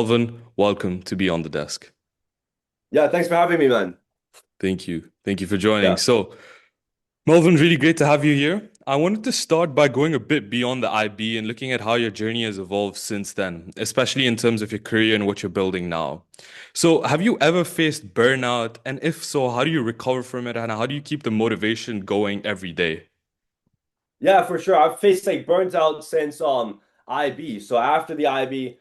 Melvin, welcome to Be on the Desk. Yeah, thanks for having me, man. Thank you. Thank you for joining. Yeah. So, Melvin, really great to have you here. I wanted to start by going a bit beyond the IB and looking at how your journey has evolved since then, especially in terms of your career and what you're building now. So, have you ever faced burnout? And if so, how do you recover from it? And how do you keep the motivation going every day? Yeah, for sure. I've faced like burnt out since IB. So after the IB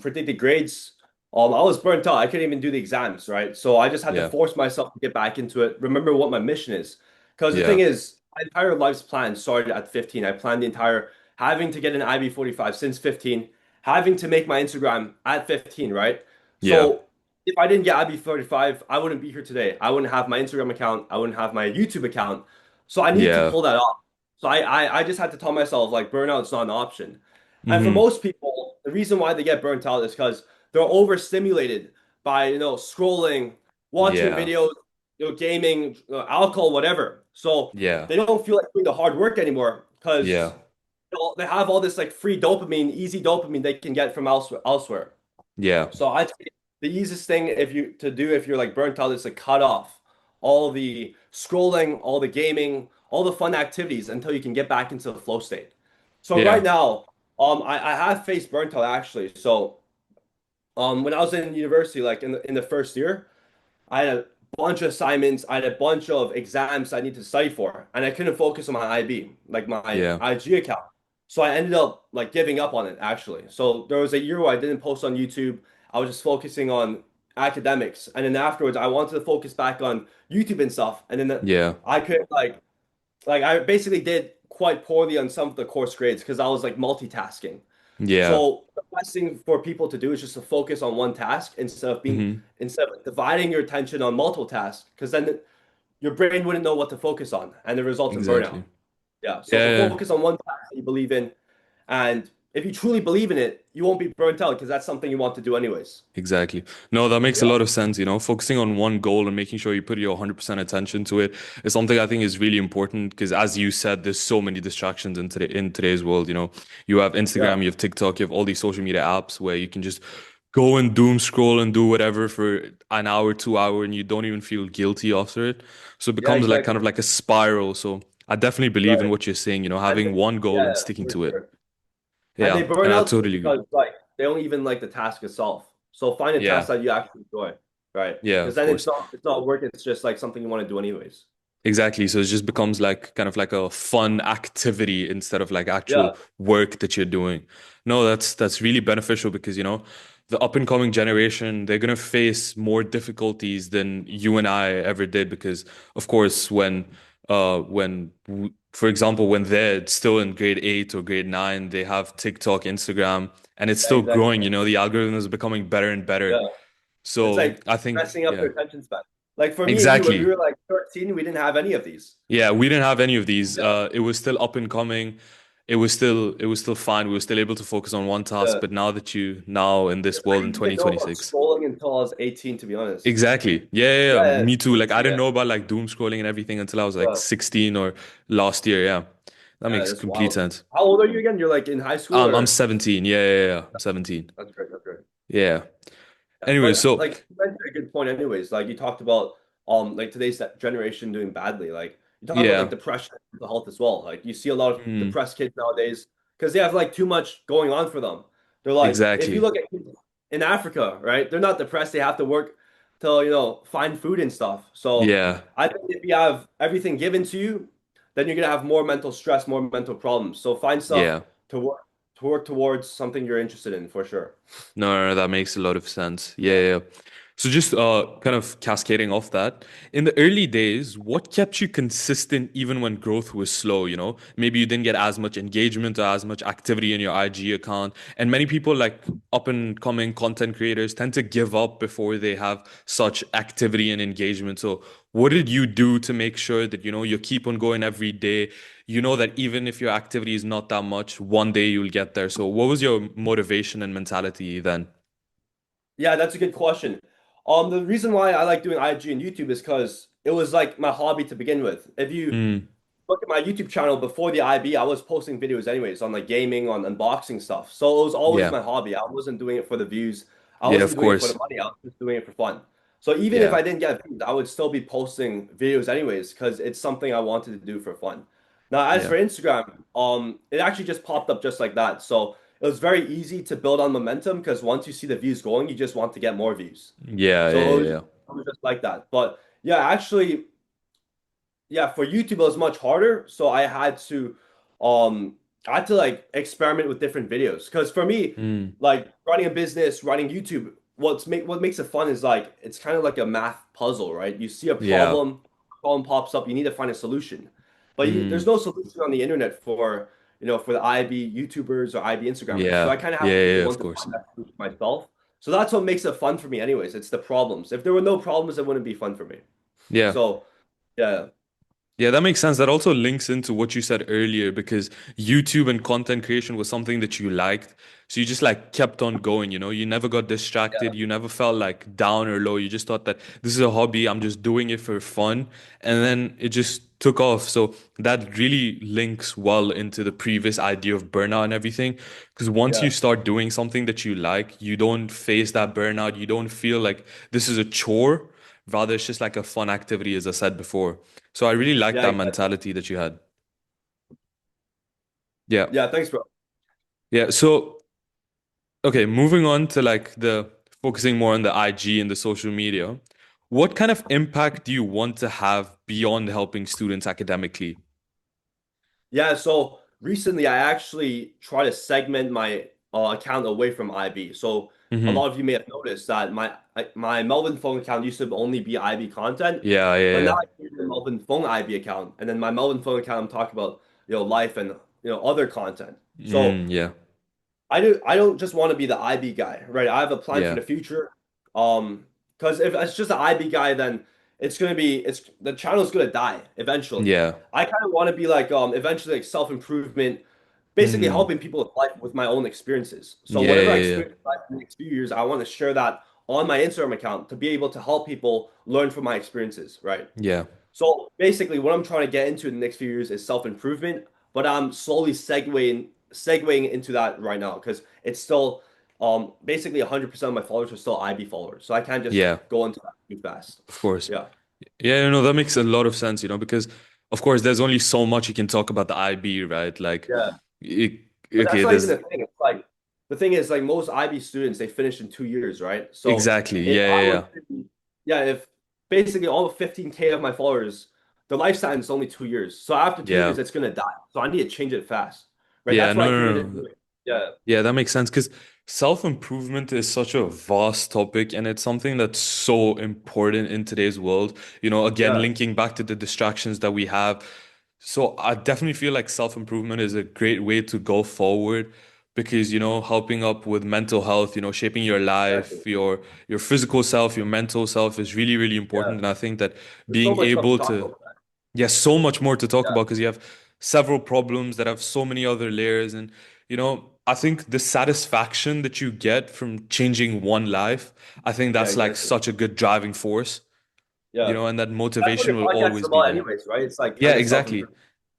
predicted grades, I was burnt out. I couldn't even do the exams, right? So I just had to Yeah. force myself to get back into it. Remember what my mission is. Because the Yeah. thing is, my entire life's plan started at 15. I planned the entire having to get an IB 45 since 15, having to make my Instagram at 15, right? Yeah. So if I didn't get IB 45, I wouldn't be here today. I wouldn't have my Instagram account. I wouldn't have my YouTube account. So I needed to Yeah. pull that off. So I just had to tell myself like burnout's not an option. And for Hmm. most people, the reason why they get burnt out is because they're overstimulated by, scrolling, watching Yeah. videos, gaming, alcohol, whatever. So Yeah. they don't feel like doing the hard work anymore Yeah. because they have all this like free dopamine, easy dopamine they can get from elsewhere. Yeah. So I think the easiest thing if you're like burnt out is to cut off all the scrolling, all the gaming, all the fun activities until you can get back into the flow state. So right Yeah. now, I have faced burnt out actually. So when I was in university, like in the first year, I had a bunch of assignments, I had a bunch of exams I need to study for, and I couldn't focus on my IB, like my Yeah. IG account. So I ended up like giving up on it actually. So there was a year where I didn't post on YouTube. I was just focusing on academics, and then afterwards I wanted to focus back on YouTube and stuff. And then Yeah. I could like I basically did quite poorly on some of the course grades because I was like multitasking. Yeah. So the best thing for people to do is just to focus on one task Hmm. instead of dividing your attention on multiple tasks, because then your brain wouldn't know what to focus on and it results in burnout. Exactly. Yeah. So Yeah. focus on one task that you believe in, and if you truly believe in it, you won't be burnt out because that's something you want to do anyways. Exactly. No, that makes a Yeah. lot of sense. Focusing on one goal and making sure you put your 100% attention to it is something I think is really important because, as you said, there's so many distractions in today's world. You have Yeah. Instagram, you have TikTok, you have all these social media apps where you can just go and doom scroll and do whatever for an hour, 2 hour, and you don't even feel guilty after it. So it Yeah. becomes like kind Exactly. of like a spiral. So I definitely believe in Right. what you're saying, And having one goal and yeah, sticking for to it. sure. And they Yeah, burn and I out too totally agree. because like they don't even like the task itself. So find a task Yeah, that you actually enjoy, right? yeah, Because of then course. it's not work. It's just like something you want to do anyways. Exactly. So it just becomes like kind of like a fun activity instead of like Yeah, actual work that you're doing. No, that's really beneficial because the up and coming generation, they're gonna face more difficulties than you and I ever did because of course for example when they're still in grade 8 or grade 9, they have TikTok, Instagram, and it's yeah, still exactly. growing, the algorithm is becoming better and better. Yeah, it's So like I think messing up yeah. their attention span. Like for me and you, when we Exactly. were like 13, we didn't have any of these. Yeah, we didn't have any of these. Yeah, It was still up and coming. It was still fine. We were still able to focus on one task. yeah. But now in this I world in didn't even know about 2026. scrolling until I was 18, to be honest. Exactly. Yeah, yeah, yeah. Yeah, Me too. Like I didn't yeah, know about like doom scrolling and everything until I was like yeah. 16 or last year. Yeah. That Yeah, makes that's complete wild. sense. How old are you again? You're like in high school I'm or? 17. Yeah, yeah, yeah. I'm 17. That's great. That's great. Yeah. Yeah, Anyway, but so like you mentioned a good point anyways. Like you talked about like today's generation doing badly. Like you talk about like yeah. depression and mental health as well. Like you see a lot of Mm, depressed kids nowadays because they have like too much going on for them. They're like, if you exactly. look at kids in Africa, right? They're not depressed. They have to work to, find food and stuff. So Yeah. I think if you have everything given to you, then you're gonna have more mental stress, more mental problems. So find stuff Yeah. to work towards something you're interested in for sure. No, no, no, that makes a lot of sense. Yeah, Yeah. yeah, yeah. So just kind of cascading off that, in the early days, what kept you consistent even when growth was slow, Maybe you didn't get as much engagement or as much activity in your IG account. And many people like up and coming content creators tend to give up before they have such activity and engagement. So what did you do to make sure that, you keep on going every day? You know that even if your activity is not that much, one day you'll get there. So what was your motivation and mentality then? Yeah, that's a good question. The reason why I like doing IG and YouTube is because it was like my hobby to begin with. If you Mm, look at my YouTube channel before the IB, I was posting videos anyways on like gaming, on unboxing stuff. So it was always yeah. my hobby. I wasn't doing it for the views. I Yeah, wasn't of doing it for the course. money. I was just doing it for fun. So even if Yeah. I didn't get views, I would still be posting videos anyways because it's something I wanted to do for fun. Now, as Yeah. for Instagram, it actually just popped up just like that. So it was very easy to build on momentum because once you see the views going, you just want to get more views. Yeah, yeah, So yeah, yeah. it was just like that. But yeah, actually, yeah, for YouTube it was much harder. So um I had to like experiment with different videos. Because for me, Mm. like running a business, running YouTube, what makes it fun is like it's kind of like a math puzzle, right? You see Yeah. problem pops up, you need to find a solution. But there's Mm. no solution on the internet for for the IB YouTubers or IB Instagrammers. So Yeah. I kind of Yeah, have to be yeah, the yeah, one of to course. find that solution myself. So that's what makes it fun for me anyways. It's the problems. If there were no problems, it wouldn't be fun for me. Yeah. So yeah. Yeah, that makes sense. That also links into what you said earlier because YouTube and content creation was something that you liked. So you just like kept on going, you know, you never got distracted. You never felt like down or low. You just thought that this is a hobby. I'm just doing it for fun. And then it just took off. So that really links well into the previous idea of burnout and everything. Because once you Yeah. start doing something that you like, you don't face that burnout. You don't feel like this is a chore. Rather, it's just like a fun activity, as I said before. So I really like Yeah, that exactly. mentality that you had. Yeah. Yeah, thanks, bro. Yeah. So, okay, moving on to like the focusing more on the IG and the social media. What kind of impact do you want to have beyond helping students academically? Yeah, so recently I actually try to segment my account away from IB. So a Hmm. lot of you may have noticed that my Melvin Fung account used to only be IB content, Yeah, yeah, but now yeah. I use the Melvin Fung IB account, and then my Melvin Fung account I'm talking about life and other content. So Yeah. I don't just want to be the IB guy, right? I have a plan for Yeah. the future. Because if it's just an IB guy, then it's the channel's gonna die eventually. Yeah. I kind of want to be like eventually like self-improvement, basically Hmm. helping people with life with my own experiences. So Yeah, whatever I yeah, yeah. experience in life in the next few years, I want to share that on my Instagram account to be able to help people learn from my experiences, right? Yeah. So basically, what I'm trying to get into in the next few years is self-improvement, but I'm slowly segueing into that right now because it's still basically 100% of my followers are still IB followers, so I can't just Yeah, go into that too fast. of course. Yeah, Yeah, that makes a lot of sense, because of course there's only so much you can talk about the IB, right? Like, yeah, it, but that's okay, not even there's the thing. It's like the thing is like most IB students they finish in 2 years, right? So exactly. if Yeah, I yeah, was yeah. yeah, if basically all 15K of my followers, the lifespan is only 2 years. So after 2 years, Yeah. it's gonna die. So I need to change it fast, right? Yeah, That's what no, I no, committed no, to no. doing. Yeah, Yeah, that makes sense because self-improvement is such a vast topic and it's something that's so important in today's world. Again, yeah, linking back to the distractions that we have. So I definitely feel like self-improvement is a great way to go forward because, helping up with mental health, shaping your exactly. life, your physical self, your mental self is really, really important. Yeah, And I think that there's so being much stuff to able talk to about that. yeah, so much more to talk Yeah, about because you have several problems that have so many other layers. And, I think the satisfaction that you get from changing one life, I think yeah, that's like exactly. such a good driving force, Yeah, and that that's what motivation your will podcast is always be about, there. anyways, right? It's like Yeah, kind of exactly. self-improvement.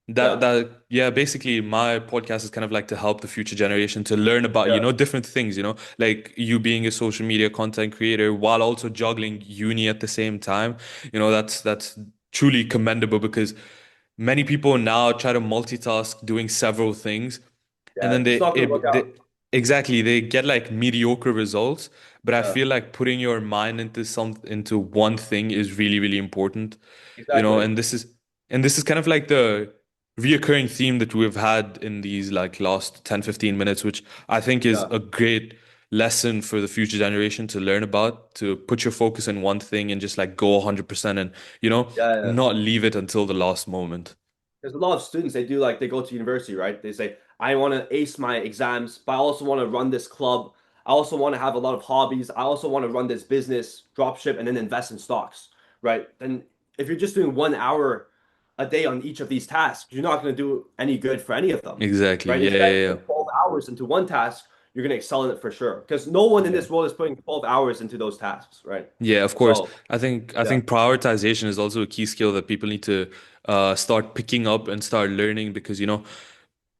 Yeah, Yeah, basically my podcast is kind of like to help the future generation to learn about, yeah, different things, like you being a social media content creator while also juggling uni at the same time. That's truly commendable because many people now try to multitask doing several things and yeah. then It's not gonna work out. they exactly they get like mediocre results, but I Yeah, feel like putting your mind into one thing is really, really important, exactly. and this is kind of like the reoccurring theme that we've had in these like last 10-15 minutes, which I think is Yeah, a great lesson for the future generation to learn about, to put your focus in one thing and just like go 100% and yeah, yeah. not leave it until the last moment. There's a lot of students they do like they go to university, right? They say, I want to ace my exams, but I also want to run this club. I also want to have a lot of hobbies. I also want to run this business, drop ship, and then invest in stocks, right? Then if you're just doing 1 hour a day on each of these tasks, you're not going to do any good for any of them, Exactly. right? Yeah, Instead, yeah, yeah. put 12 hours into one task, you're going to excel in it for sure. Because no one in Yeah. this world is putting 12 hours into those tasks, right? Yeah, of course. So, I yeah, think prioritization is also a key skill that people need to start picking up and start learning because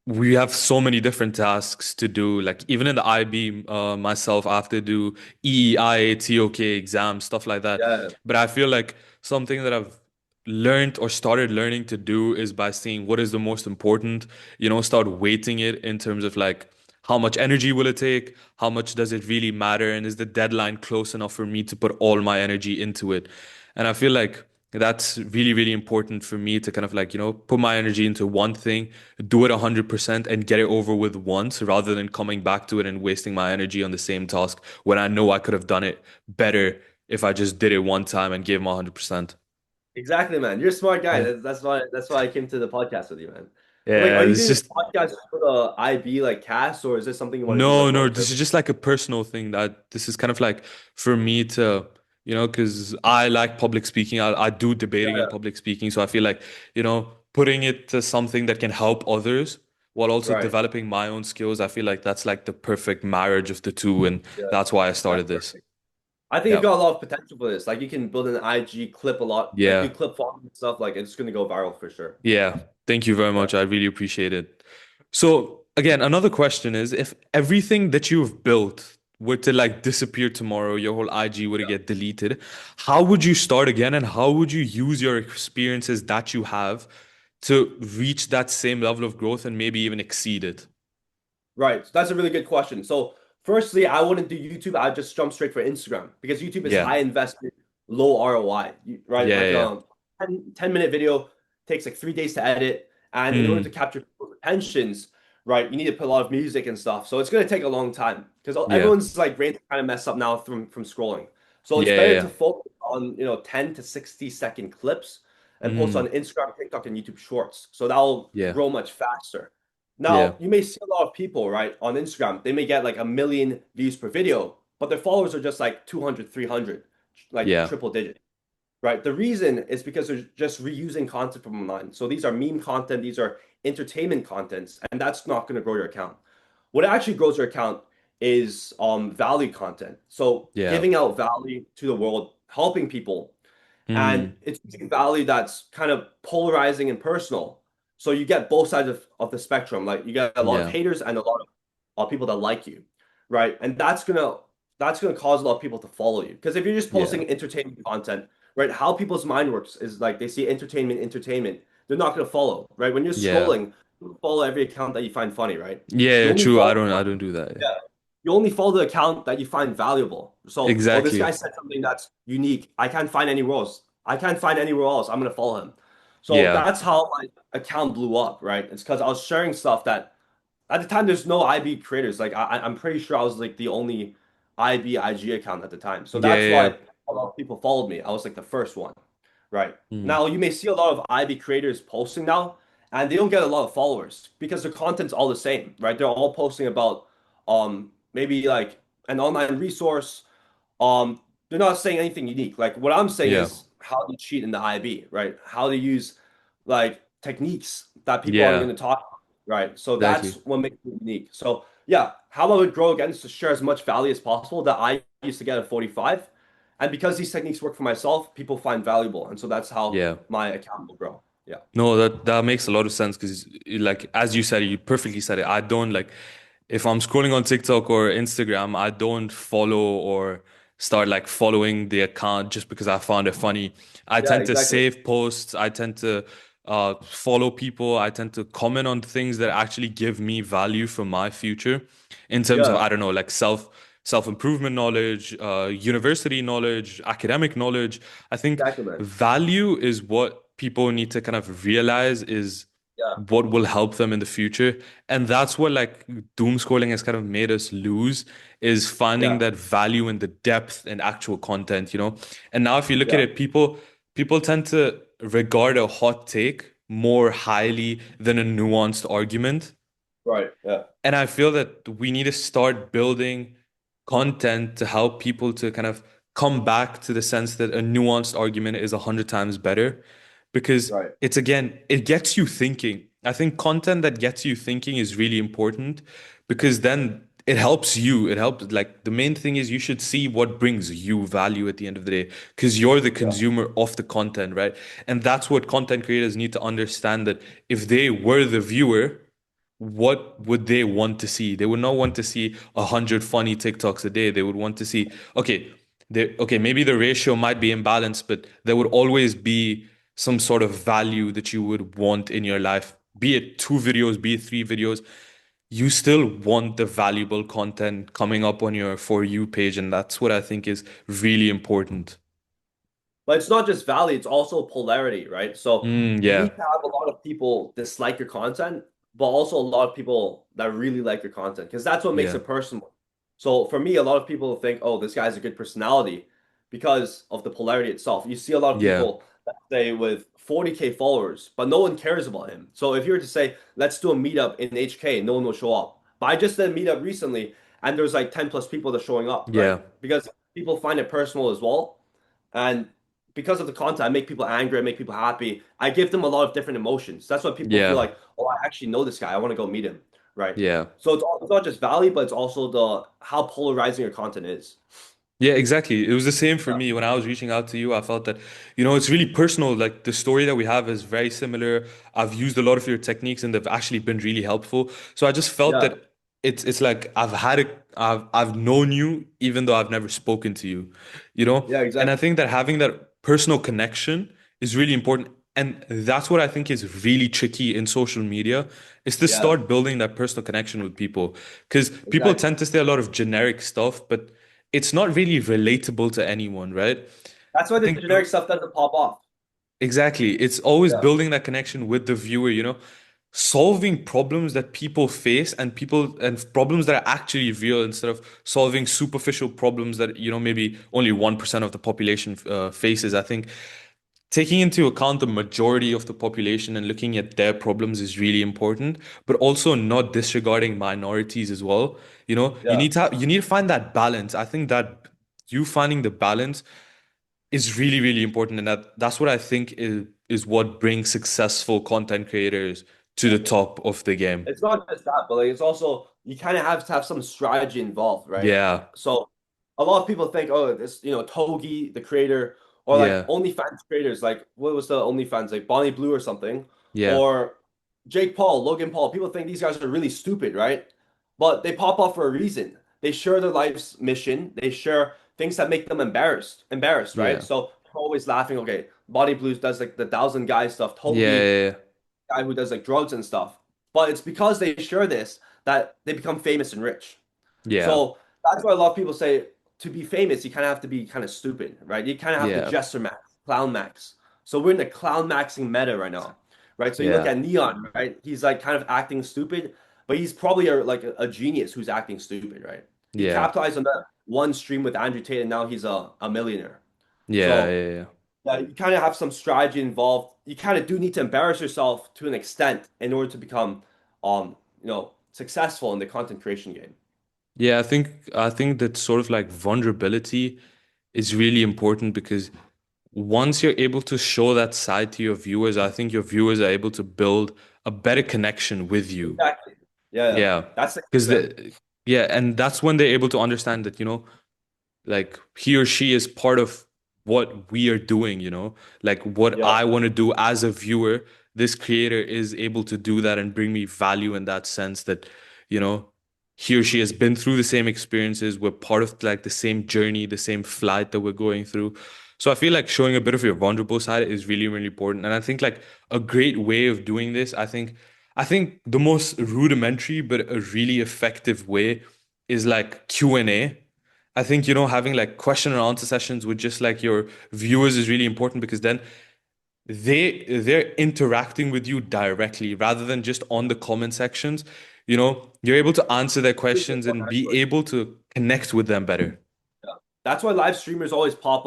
we have so many different tasks to do. Like even in the IB, myself, I have to do EEI, TOK exams, stuff like that. Yeah, But I feel like something that I've learned or started learning to do is by seeing what is the most important, start weighting it in terms of like how much energy will it take? How much does it really matter? And is the deadline close enough for me to put all my energy into it? And I feel like that's really, really important for me to kind of like, put my energy into one thing, do it 100% and get it over with once rather than coming back to it and wasting my energy on the same task when I know I could have done it better if I just did it one time and gave my 100%. exactly, man. You're a smart guy. Yeah. That's why I came to the podcast with you, man. Wait, Yeah, are you it's doing this just podcast for the IB like cast, or is this something you want to do no, like no, long this term? is just like a personal thing that this is kind of like for me to, because I like public speaking. I do Yeah, debating and yeah. public speaking. So I feel like, putting it to something that can help others while also Right. developing my own skills. I feel like that's like the perfect marriage of the two. And Yeah, that's why I that's started this. perfect. I think you've Yeah. got a lot of potential for this. Like you can build an IG clip a lot, like do Yeah. clip farming and stuff. Like it's gonna go viral for sure. Yeah. Thank you very Yeah. much. I really appreciate it. So again, another question is if everything that you've built were to like disappear tomorrow, your whole IG were to get deleted, how would you start again and how would you use your experiences that you have to reach that same level of growth and maybe even exceed it? Right. So that's a really good question. So, firstly, I wouldn't do YouTube. I'd just jump straight for Instagram because YouTube is Yeah. high investment, low ROI, right? Yeah, Like yeah, 10-minute video takes like 3 days to edit. And yeah. in order to capture people's attentions, right, you need to put a lot of music and stuff. So it's going to take a long time because Yeah. everyone's like brain kind of messed up now from scrolling. So it's Yeah, better yeah, to focus on, 10 to 60-second clips yeah. and post on Instagram, TikTok, and YouTube Shorts. So that'll Yeah. grow much faster. Yeah. Now, you may see a lot of people, right, on Instagram. They may get like 1 million views per video, but their followers are just like 200, 300, like Yeah. triple digit, right? The reason is because they're just reusing content from online. So these are meme content, these are entertainment contents, and that's not going to grow your account. What actually grows your account is value content. So Yeah. giving out value to the world, helping people, and Mm. it's using value that's kind of polarizing and personal. So you get both sides of the spectrum. Like you get a lot of Yeah. haters and a lot of people that like you, right? And that's gonna cause a lot of people to follow you. Because if you're just Yeah. posting entertainment content, right? How people's mind works is like they see entertainment, entertainment. They're not gonna follow, right? When you're Yeah. scrolling, you follow every account that you find funny, right? Yeah, You yeah, only true. I follow don't I don't do that. Yeah. yeah. You only follow the account that you find valuable. So, oh, this guy Exactly. said something that's unique. I can't find anywhere else. I can't find anywhere else. I'm gonna follow him. So Yeah. that's how my account blew up, right? It's because I was sharing stuff that at the time there's no IB creators. Like I'm pretty sure I was like the only IB IG account at the time. So Yeah, that's yeah, why a lot of people followed me. I was like the first one, right? yeah. Mm. Now you may see a lot of IB creators posting now, and they don't get a lot of followers because their content's all the same, right? They're all posting about maybe like an online resource. They're not saying anything unique. Like what I'm saying Yeah. is how to cheat in the IB, right? How to use like techniques that people aren't Yeah. going to talk about, right? So that's Exactly. what makes it unique. So yeah, how I would grow again is to share as much value as possible that I used to get at 45. And because these techniques work for myself, people find valuable. And so that's how Yeah. my account will grow. Yeah. No, that makes a lot of sense because like as you said, you perfectly said it. I don't like if I'm scrolling on TikTok or Instagram, I don't follow or start like following the account just because I found it funny. I Yeah, tend to exactly. save posts. I tend to follow people. I tend to comment on things that actually give me value for my future in terms of, Yeah, I don't know, like self-improvement knowledge, university knowledge, academic knowledge. I think exactly, man. value is what people need to kind of realize is Yeah, what will help them in the future. And that's what like doom scrolling has kind of made us lose is finding yeah, that value in the depth and actual content. And now if you look at yeah. it, people tend to regard a hot take more highly than a nuanced argument. Right. Yeah, And I feel that we need to start building content to help people to kind of come back to the sense that a nuanced argument is 100 times better because right. it's again, it gets you thinking. I think content that gets you thinking is really important because then it helps you. It helps, like, the main thing is you should see what brings you value at the end of the day because you're the Yeah, consumer of the content, right? And that's what content creators need to understand that if they were the viewer, what would they want to see? They would not want to see 100 funny TikToks a day. They would want to see, okay, okay, maybe the ratio might be imbalanced, but there would always be some sort of value that you would want in your life, be it 2 videos, be it 3 videos. You still want the valuable content coming up on your For You page, and that's what I think is really important. But it's not just value, it's also polarity, right? So you Yeah, need to have a lot of people dislike your content, but also a lot of people that really like your content, because that's what makes yeah, it personal. So for me, a lot of people think, oh, this guy's a good personality because of the polarity itself. You see a lot of yeah, people that say with 40K followers, but no one cares about him. So if you were to say, let's do a meetup in HK, no one will show up. But I just did a meetup recently, and there's like 10 plus people that are showing up, right? yeah, Because people find it personal as well. And because of the content, I make people angry, I make people happy. I give them a lot of different emotions. That's why people feel yeah, like, oh, I actually know this guy. I want to go meet him, right? yeah. So it's not just value, but it's also the how polarizing your content is. Yeah, exactly. It was the same for Yeah, me when I was reaching out to you. I felt that, it's really personal. Like the story that we have is very similar. I've used a lot of your techniques and they've actually been really helpful. So I just felt yeah, that it's like I've known you even though I've never spoken to you, you know? yeah, And I exactly. think that having that personal connection is really important. And that's what I think is really tricky in social media is to Yeah, start building that personal connection with people. Because people exactly. tend to say a lot of generic stuff, but it's not really relatable to anyone, right? That's why I the think generic stuff doesn't pop off. exactly. It's always Yeah, building that connection with the viewer, solving problems that people face and problems that are actually real instead of solving superficial problems that, maybe only 1% of the population faces. I think taking into account the majority of the population and looking at their problems is really important, but also not disregarding minorities as well. You yeah. need to find that balance. I think that you finding the balance is really, really important. And that's what I think is what brings successful content creators to the Exactly. top of the game. It's not just that, but like it's also you kind of have to have some strategy involved, right? Yeah. So a lot of people think, oh, this, Togi, the creator, or like Yeah. OnlyFans creators, like what was the OnlyFans, like Bonnie Blue or something, Yeah. or Jake Paul, Logan Paul. People think these guys are really stupid, right? But they pop up for a reason. They share their life's mission. They share things that make them embarrassed, right? Yeah. So they're always laughing. Okay, Bonnie Blue does like the thousand guys stuff. Yeah. Togi Yeah. guy who does like drugs and stuff. But it's because they share this that they become famous and rich. Yeah. So that's why a lot of people say to be famous, you kind of have to be kind of stupid, right? You kind of have to Yeah. jester max, clown max. So we're in the clown maxing meta right now, right? So you look Yeah. at Neon, right? He's like kind of acting stupid, but he's probably a genius who's acting stupid, right? He Yeah. capitalized on that one stream with Andrew Tate, and now he's a millionaire. Yeah. So Yeah. Yeah. you kind of have some strategy involved. You kind of do need to embarrass yourself to an extent in order to become, successful in the content creation game. Yeah, I think that sort of like vulnerability is really important because once you're able to show that side to your viewers, I think your viewers are able to build a better connection with you. Exactly. Yeah, yeah. Yeah. That's the key, Because right? and that's when they're able to understand that, like he or she is part of what we are doing, like what Yeah. I want to do as a viewer. This creator is able to do that and bring me value in that sense that, you know, he or she has been through the same experiences. We're part of like the same journey, the same flight that we're going through. So I feel like showing a bit of your vulnerable side is really, really important. And I think like a great way of doing this, I think the most rudimentary but a really effective way is like Q&A. I think, having like question and answer sessions with just like your viewers is really important because then they're interacting with you directly rather than just on the comment sections. You're able to answer their Super questions and important, be actually. able to connect with them better. Yeah. That's why live streamers always pop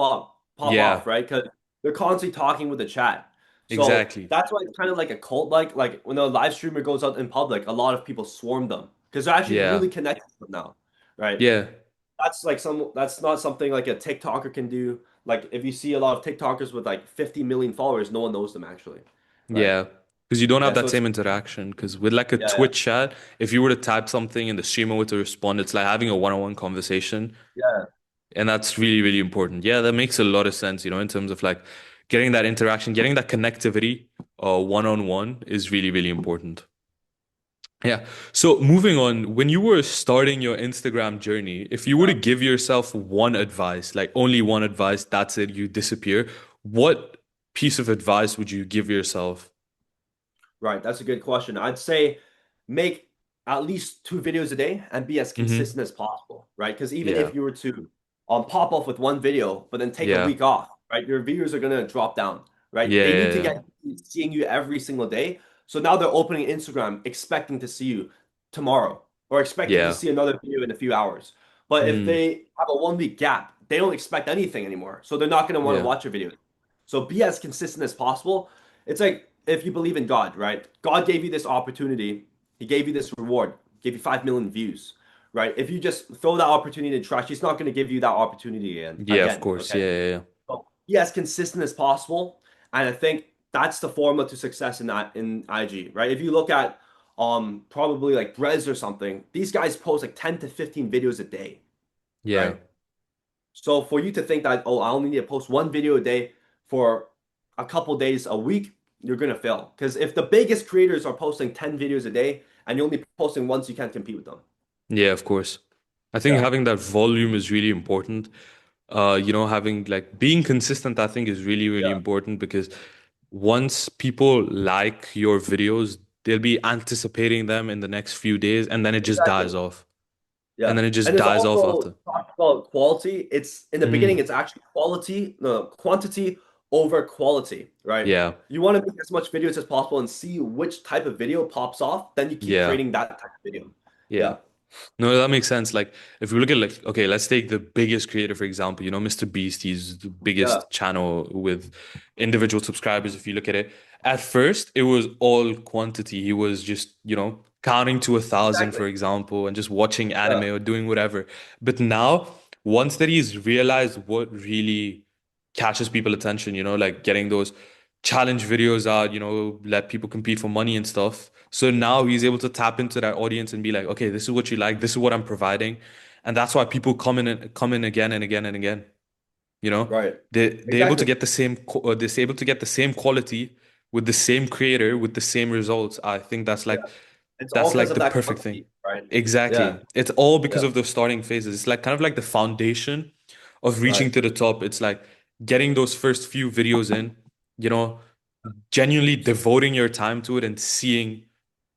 Yeah, off, right? Because they're constantly talking with the chat. So exactly. that's why it's kind of like a cult, like when a live streamer goes out in public, a lot of people swarm them because they're actually Yeah. really connected with them now, right? Yeah. That's not something like a TikToker can do. Like if you see a lot of TikTokers with like 50 million followers, no one knows them actually, right? Yeah. Because you don't have Yeah, so that it's same interaction. Because with like a yeah, Twitch chat, if you were to type something and the streamer were to respond, it's like having a one-on-one conversation. yeah. And that's really, really important. Yeah, that makes a lot of sense, in terms of like getting that interaction, getting that connectivity one on one is really, really important. Yeah. So moving on, when you were starting your Instagram journey, if you were to Yeah. give yourself one advice, like only one advice, that's it, you disappear, what piece of advice would you give yourself? Right, that's a good question. I'd say make at least two videos a day and be as Mm-hmm. consistent as possible, right? Because even Yeah. if you were to pop off with one video, but then take a Yeah. week off, right? Your views are gonna drop down, right? Yeah. They need to Yeah. get seeing you every single day. So now they're opening Instagram expecting to see you tomorrow or expecting to Yeah. see another video in a few hours. But if Mm. they have a 1 week gap, they don't expect anything anymore. So they're not gonna want to Yeah. watch your video. So be as consistent as possible. It's like if you believe in God, right? God gave you this opportunity. He gave you this reward, gave you 5 million views, right? If you just throw that opportunity in trash, he's not going to give you that opportunity again. Yeah, of Again, course. okay? Yeah. Yeah. Yeah. So be as consistent as possible, and I think that's the formula to success in that in IG, right? If you look at probably like Brez or something, these guys post like 10 to 15 videos a day, Yeah. right? So for you to think that, oh, I only need to post one video a day for a couple days a week, you're gonna fail. Because if the biggest creators are posting 10 videos a day and you're only posting once, you can't compete with them. Yeah, of course. I think Yeah, having that volume is really important. Having like being consistent, I think is really, really yeah, important because once people like your videos, they'll be anticipating them in the next few days and then it just dies exactly. off. And Yeah. then it And just there's dies off also after. talk about quality. It's in the beginning, Mm, it's actually quality, no, quantity over quality, right? yeah, You want to make as much videos as possible and see which type of video pops off, then you keep yeah, creating that type of video. yeah. Yeah, No, that makes sense. Like, if we look at like, okay, let's take the biggest creator, for example, Mr. Beast, he's the yeah, biggest channel with individual subscribers. If you look at it, at first, it was all quantity. He was just, counting to 1,000, exactly. for example, and just watching anime Yeah, or doing whatever. But now, once that he's realized what really catches people attention, like getting those challenge videos out, let people compete for money and stuff. So now he's able to tap into that audience and be like, okay, this is what you like, this is what I'm providing. And that's why people come in again and again and again. You know, right. they're able to Exactly. get the same they're able to get the same quality with the same creator with the same results. I think Yeah. It's all that's because like of the that perfect thing. quantity, right? Yeah, Exactly. It's all because yeah, of the starting phases. It's like kind of like the foundation of reaching right, to the top. It's like getting those first few videos in, you know, genuinely devoting your time to it and seeing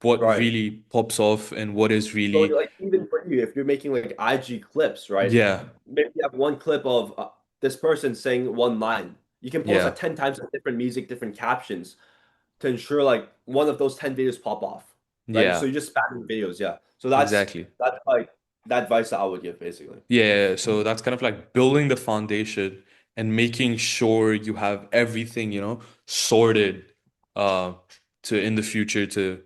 what right. really pops off and what is So really, like even for you, if you're making like IG clips, right? yeah, Maybe you have one clip of this person saying one line. You can post yeah, that 10 times with different music, different captions to ensure like one of those 10 videos pop off, right? So yeah, you're just spamming videos, yeah. So exactly. that's like that advice that I would give basically. Yeah, so that's kind of like building the foundation and making sure you have everything, sorted uh to in the future to,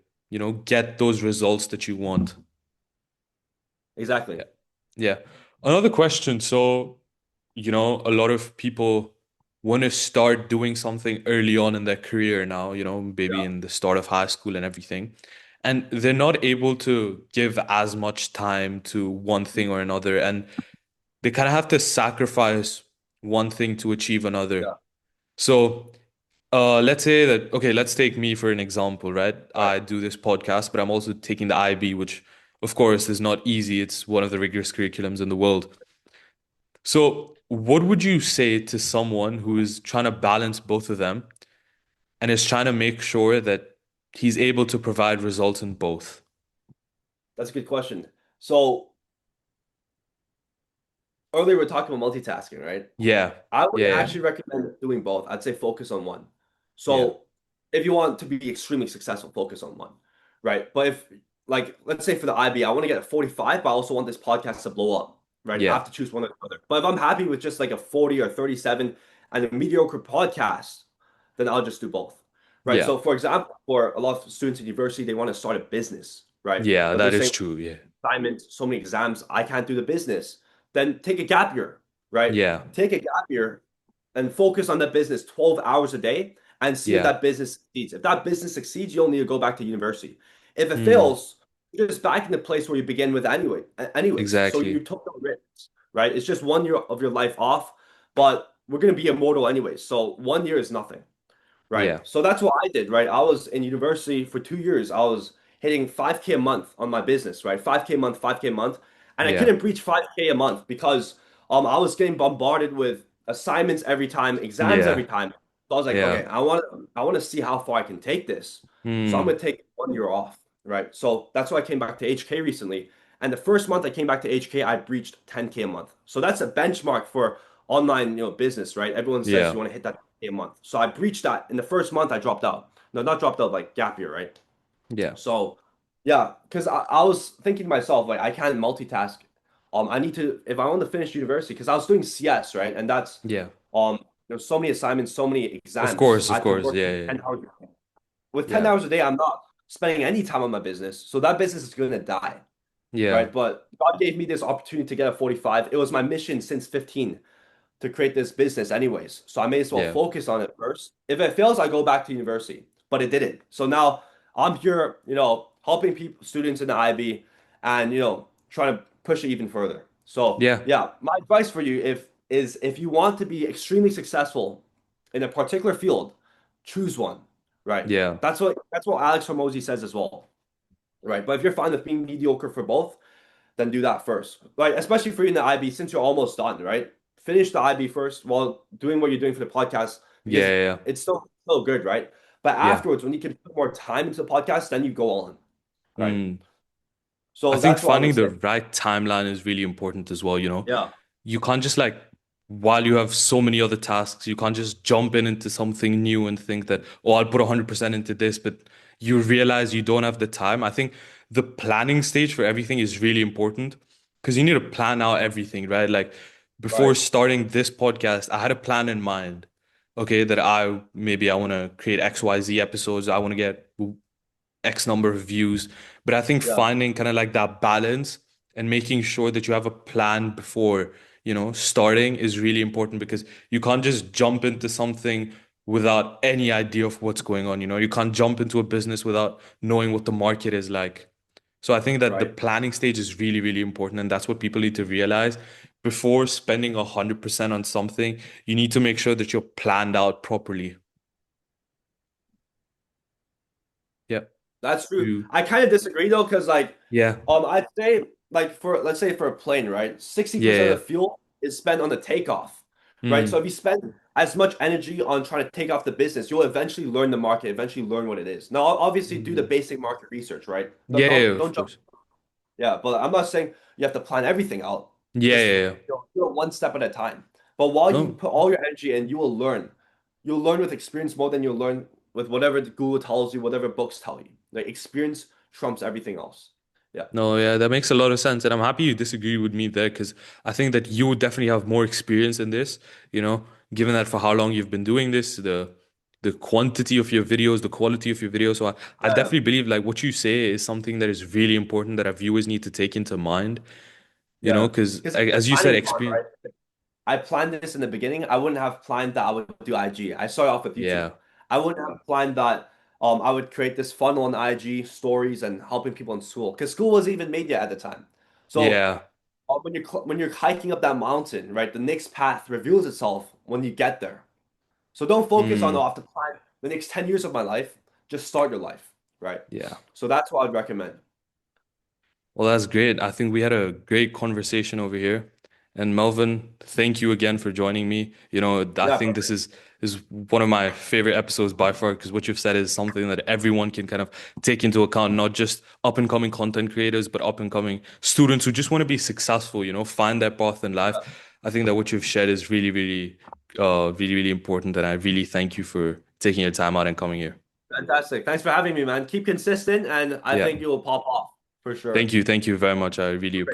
get those results that you want. Exactly. Yeah. Yeah. Another question. So, a lot of people want to start doing something early on in their career now, maybe Yeah. in the start of high school and everything. And they're not able to give as much time to one thing or another. And they kind of have to sacrifice one thing to achieve another. Yeah. So, let's say that, okay, let's take me for an example, right? Right. I do this podcast, but I'm also taking the IB, which, of course, is not easy. It's one of the rigorous curriculums in the world. So, what would you say to someone who is trying to balance both of them and is trying to make sure that he's able to provide results in both? That's a good question. So earlier we are talking about multitasking, right? Yeah, I would yeah, yeah, actually recommend doing both. I'd say focus on one. yeah, So if you want to be extremely successful, focus on one, right? But if like let's say for the IB, I want to get a 45, but I also want this podcast to blow up, right? I yeah, have to choose one or the other. But if I'm happy with just like a 40 or 37 and a mediocre podcast, then I'll just do both, right? yeah, So for example, for a lot of students in university, they want to start a business, right? yeah, But they're that is saying true. Yeah, assignments, so many exams, I can't do the business. Then take a gap year, right? yeah, Take a gap year and focus on that business 12 hours a day and see if yeah. that business succeeds. If that business succeeds, you don't need to go back to university. If it Mm, fails, you're just back in the place where you begin with anyways. So you exactly. took no risks, right? It's just 1 year of your life off, but we're going to be immortal anyways. So 1 year is nothing. Right. Yeah, So that's what I did, right? I was in university for 2 years. I was hitting 5K a month on my business, right? 5K a month, 5K a month. And I Yeah. couldn't breach 5K a month because I was getting bombarded with assignments every time, exams every Yeah. time. So I was like, Yeah. okay, I want to see how far I can take this. So I'm Mm. gonna take 1 year off, right? So that's why I came back to HK recently. And the first month I came back to HK, I breached 10K a month. So that's a benchmark for online, business, right? Everyone says Yeah. you want to hit that 10K a month. So I breached that. In the first month, I dropped out. No, not dropped out, like gap year, right? Yeah. So yeah, because I was thinking to myself, like I can't multitask. I need to if I want to finish university, because I was doing CS, right? And that's Yeah. there's so many assignments, so many Of exams. course, I of have to course. work Yeah. Yeah. 10 hours. With 10 Yeah. hours a day, I'm not spending any time on my business. So that business is gonna die, Yeah. right? But God gave me this opportunity to get a 45. It was my mission since 15 to create this business anyways. So I may as well Yeah. focus on it first. If it fails, I go back to university. But it didn't. So now I'm here, helping people, students in the IB and, trying to push it even further. So Yeah. yeah, my advice for you if you want to be extremely successful in a particular field, choose one. Right. Yeah. That's what Alex Hormozy says as well. Right. But if you're fine with being mediocre for both, then do that first. Like, especially for you in the IB, since you're almost done, right? Finish the IB first while doing what you're doing for the podcast Yeah. because Yeah. it's still good, right? But Yeah. afterwards, when you can put more time into the podcast, then you go on, right? Mm. I So think that's what I would finding the say. right timeline is really important as well, you know. Yeah, You can't just like while you have so many other tasks, you can't just jump in into something new and think that, oh, I'll put 100% into this, but you realize you don't have the time. I think the planning stage for everything is really important because you need to plan out everything, right? Like before right. starting this podcast, I had a plan in mind. Okay, that I want to create XYZ episodes. I want to get X number of views. But I think Yeah, finding kind of like that balance and making sure that you have a plan before, starting is really important because you can't just jump into something without any idea of what's going on. You can't jump into a business without knowing what the market is like. So I think that the right. planning stage is really, really important. And that's what people need to realize. Before spending 100% on something, you need to make sure that you're planned out properly. Yeah. That's true. You, I kind of disagree though, because yeah. I'd say like for let's say for a plane, right? 60% Yeah. of the fuel is spent on the takeoff, right? So Mm. if you spend as much energy on trying to take off the business, you'll eventually learn the market, eventually learn what it is. Now, obviously, do the Mm. basic market research, right? Yeah, yeah, Don't of jump. course. Yeah, but I'm not saying you have to plan everything out. Yeah, Just yeah, yeah. do it one step at a time. But while you No, put all your energy in, you will learn. You'll learn with experience more than you'll learn with whatever the Google tells you, whatever books tell you. Like experience trumps everything else. Yeah. no, yeah, that makes a lot of sense. And I'm happy you disagree with me there because I think that you would definitely have more experience in this, given that for how long you've been doing this, the quantity of your videos, the quality of your videos. So I Yeah. definitely believe like what you say is something that is really important that our viewers need to take into mind, Yeah. because Because the as you said, planning part, experience. right? I planned this in the beginning. I wouldn't have planned that I would do IG. I started off with YouTube. Yeah. I wouldn't have planned that I would create this funnel on IG stories and helping people in school because school wasn't even made yet at the time. So Yeah. when you're hiking up that mountain, right, the next path reveals itself when you get there. So don't focus on, oh, Mm, I have to plan the next 10 years of my life. Just start your life, right? yeah. So that's what I'd recommend. Well, that's great. I think we had a great conversation over here. And Melvin, thank you again for joining me. I Yeah, think this is one of my favorite episodes by far because what you've said is something that everyone can kind of take into account, not just up and coming content creators, but up and coming students who just want to be successful, find their path in life. I think that what you've shared is really, really, really, really important. And I really thank you for taking your time out and coming here. fantastic. Thanks for having me, man. Keep consistent, and I Yeah. think you will pop off for sure. Thank you. Thank you very much. I really appreciate